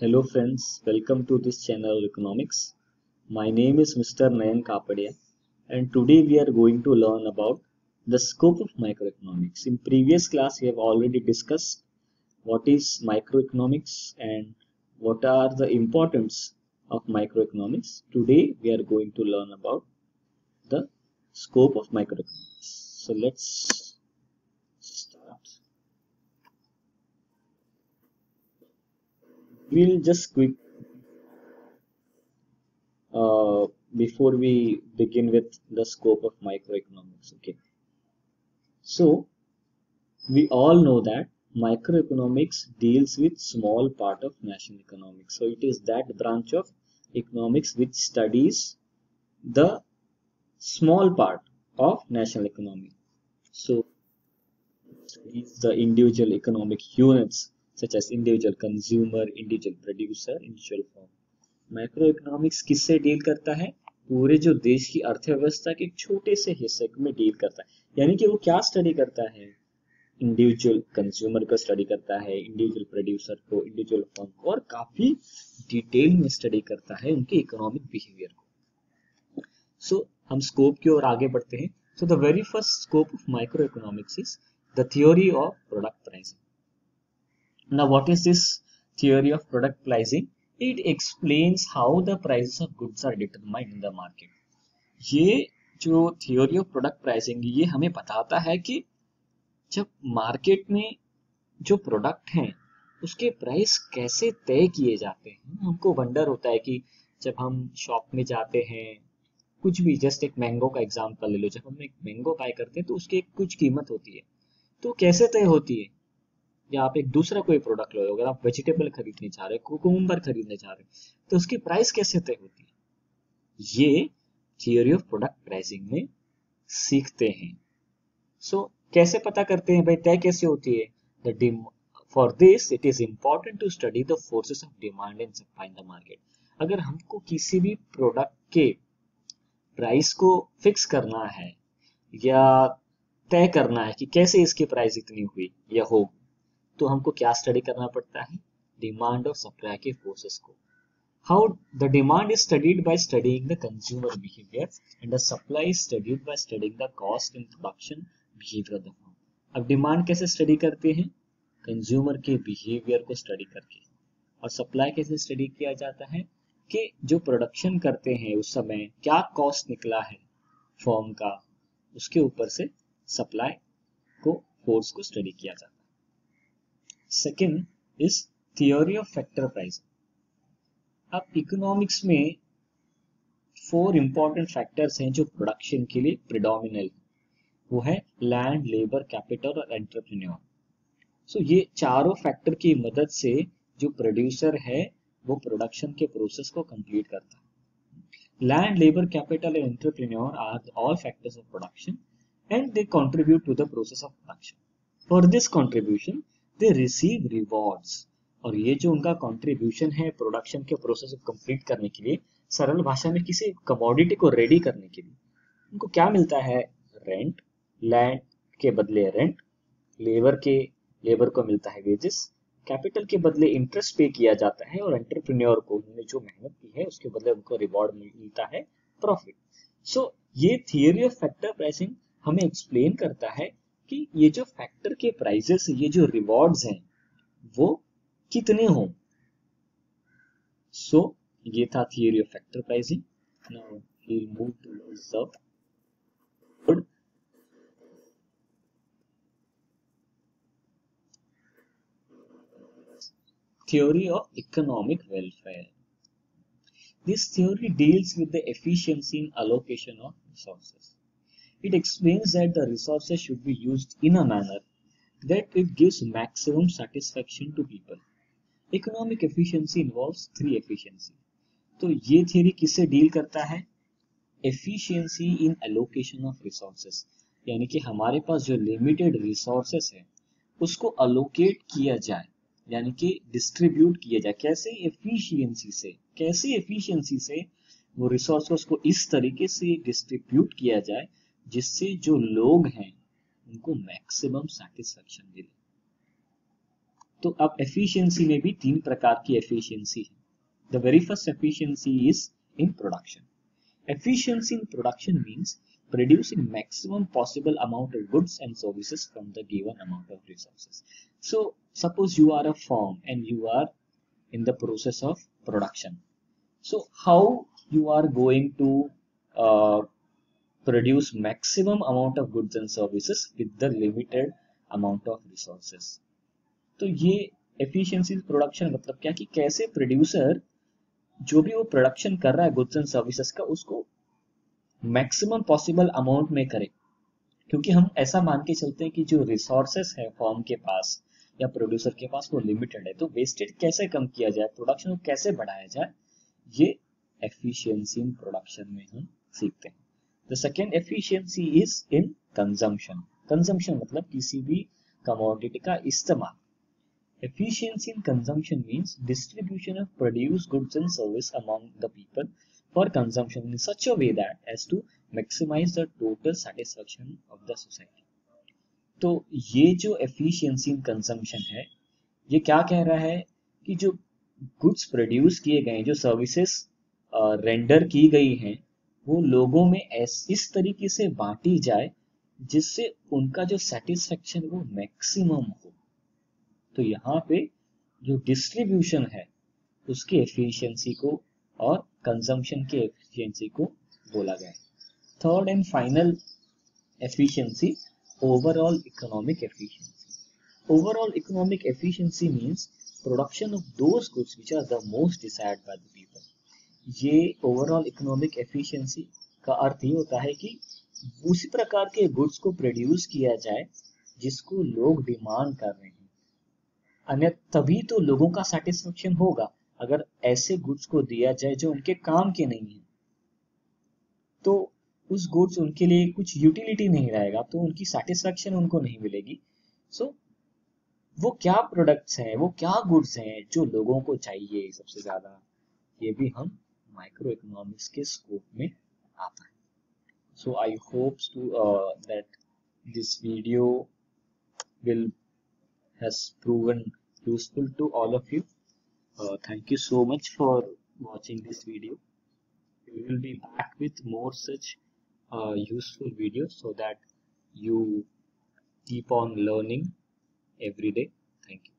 Hello friends, welcome to this channel Economics. My name is Mr. Nayan Kapadia and today we are going to learn about the scope of microeconomics. In previous class we have already discussed what is microeconomics and what are the importance of microeconomics. Today we are going to learn about the scope of microeconomics. So let's start. We'll just quick uh, before we begin with the scope of microeconomics. Okay, so we all know that microeconomics deals with small part of national economics. So it is that branch of economics which studies the small part of national economy. So it studies the individual economic units such as individual consumer, individual producer, individual firm. Micro economics किससे deal करता है? पूरे जो देश की अर्थव्यवस्था के एक छोटे से हिस्से में डील करता है। यानी कि वो क्या स्टडी करता है? इंडिविजुअल कंज्यूमर को स्टडी करता है, इंडिविजुअल प्रोड्यूसर को, इंडिविजुअल फर्म को, और काफी डिटेल में स्टडी करता है उनके इकोनॉमिक बिहेवियर को। सो हम स्कोप की ओर आगे बढ़ते हैं। So the very first scope of micro economics is the theory of product pricing. Now what is this theory of product pricing? It explains how the prices of goods are determined in the market. ये जो theory of product pricing ये हमें बताता है कि जब market में जो प्रोडक्ट हैं उसके प्राइस कैसे तय किए जाते हैं। हमको वंडर होता है कि जब हम शॉप में जाते हैं, कुछ भी, जस्ट एक मैंगो का एग्जांपल ले लो, जब हम एक मैंगो बाय करते हैं तो उसकी एक कुछ कीमत होती है, तो कैसे तय होती है? या आप एक दूसरा कोई प्रोडक्ट लो, अगर आप वेजिटेबल खरीदने जा रहे हैं, कुकुम्बर खरीदने जा रहे हैं, तो उसकी प्राइस कैसे तय होती है? ये थियोरी ऑफ प्रोडक्ट प्राइसिंग में सीखते हैं। सो कैसे पता करते हैं भाई तय कैसे होती है? For this it is important to study the forces of demand and supply in the market. अगर हमको किसी भी प्रोडक्ट के प्राइस को फिक्स करना है या तय करना है कि कैसे इसकी प्राइस इतनी हुई या होगी, तो हमको क्या स्टडी करना पड़ता है? डिमांड और सप्लाई के फोर्सेस को। How the demand is studied by studying the consumer behaviour and the supply is studied by studying the cost and production behaviour of the firm. अब डिमांड कैसे स्टडी करते हैं? कंज्यूमर के behaviour को study करके। और supply कैसे study किया जाता है? कि जो प्रोडक्शन करते हैं उस समय क्या कॉस्ट निकला है फर्म का, उसके ऊपर से सप्लाई को, फोर्स को स्टडी किया जाता है। Second is theory of factor pricing. अब इकोनॉमिक्स में 4 इंपॉर्टेंट फैक्टर्स हैं जो प्रोडक्शन के लिए प्रिडोमिनेंट, वो है लैंड, लेबर, कैपिटल और एंटरप्रेन्योर। सो ये चारों फैक्टर की मदद से जो प्रोड्यूसर है वो प्रोडक्शन के प्रोसेस को कंप्लीट करता है। Land, labour, capital and entrepreneur are all factors of production and they contribute to the process of production. For this contribution they receive rewards. और ये जो उनका कंट्रीब्यूशन है प्रोडक्शन के प्रोसेस को कंप्लीट करने के लिए, सरल भाषा में किसी कमोडिटी को रेडी करने के लिए उनको क्या मिलता है? रेंट, लैंड के बदले रेंट, लेबर को मिलता है वेजेस, कैपिटल के बदले इंटरेस्ट पे किया जाता है, और एंटरप्रेन्योर को उन्होंने जो मेहनत की है उसके बदले उनको रिवॉर्ड मिलता है, प्रॉफिट। सो ये थियरी ऑफ फैक्टर प्राइसिंग हमें एक्सप्लेन करता है कि ये जो फैक्टर के प्राइजेस, ये जो रिवॉर्ड्स हैं वो कितने हों। सो ये था theory of factor pricing. Now we will move towards the theory of economic welfare. This theory deals with the efficiency in allocation of resources. It explains that the resources should be used in a manner that it gives maximum satisfaction to people. Economic efficiency involves 3 efficiency. तो ये theory किससे deal करता है? Efficiency in allocation of resources, यानी कि हमारे पास जो limited resources है उसको अलोकेट किया जाए, यानी कि डिस्ट्रीब्यूट किया जाए। कैसे? एफिशिएंसी से। कैसे एफिशिएंसी से? वो रिसोर्सेस को इस तरीके से डिस्ट्रीब्यूट किया जाए जिससे जो लोग हैं उनको मैक्सिमम सेटिस्फेक्शन मिले। तो अब एफिशिएंसी में भी 3 प्रकार की एफिशिएंसी है. The very first efficiency is in production. Efficiency in production means producing maximum possible amount of goods and services from the given amount of resources. So suppose you are a firm and you are in the process of production. So how you are going to produce maximum amount of goods and services with the limited amount of resources. तो ये efficiency in production मतलब क्या कि कैसे producer जो भी वो production कर रहा है गुड्स एंड सर्विसेज का उसको मैक्सिमम पॉसिबल अमाउंट में करे. क्योंकि हम ऐसा मान के चलते हैं कि जो रिसोर्सेस है फॉर्म के पास या प्रोड्यूसर के पास वो लिमिटेड है, तो वेस्टेज कैसे कम किया जाए, प्रोडक्शन को कैसे बढ़ाया जाए, ये एफिशिएंसी इन प्रोडक्शन में हम सीखते हैं. The second efficiency is in consumption. Consumption मतलब किसी भी कमोडिटी का इस्तेमाल. Efficiency in consumption means distribution of produced goods and service among the people for consumption in such a way that as to maximize the total satisfaction of the society. तो ये जो efficiency in consumption है, ये क्या कह रहा है कि जो goods produce किए गए हैं, जो services रेंडर की गई हैं, वो लोगों में इस तरीके से बांटी जाए जिससे उनका जो satisfaction वो maximum हो. तो यहाँ पे जो डिस्ट्रीब्यूशन है उसकी एफिशिएंसी को और कंजम्पशन की एफिशिएंसी को बोला गया है. Third and final efficiency, overall economic efficiency. Overall economic efficiency means production of those goods which are the most desired by the people. ये ओवरऑल इकोनॉमिक एफिशिएंसी का अर्थ ये होता है कि उसी प्रकार के गुड्स को प्रोड्यूस किया जाए जिसको लोग डिमांड कर रहे हैं. अन्यथा तभी तो लोगों का सेटिस्फेक्शन होगा अगर ऐसे गुड्स को दिया जाए जो उनके काम के नहीं है. तो उस गुड्स उनके लिए कुछ यूटिलिटी नहीं रहेगा, तो उनकी सेटिस्फेक्शन उनको नहीं मिलेगी. सो वो क्या प्रोडक्ट्स हैं, वो क्या गुड्स हैं जो लोगों को चाहिए सबसे ज्यादा, ये भी हम माइक्रो इकोनॉमिक्स के स्कोप में आता है. So I hopes to that this video will has proven useful to all of you. Thank you so much for watching this video. We will be back with more such useful videos so that you keep on learning every day. Thank you.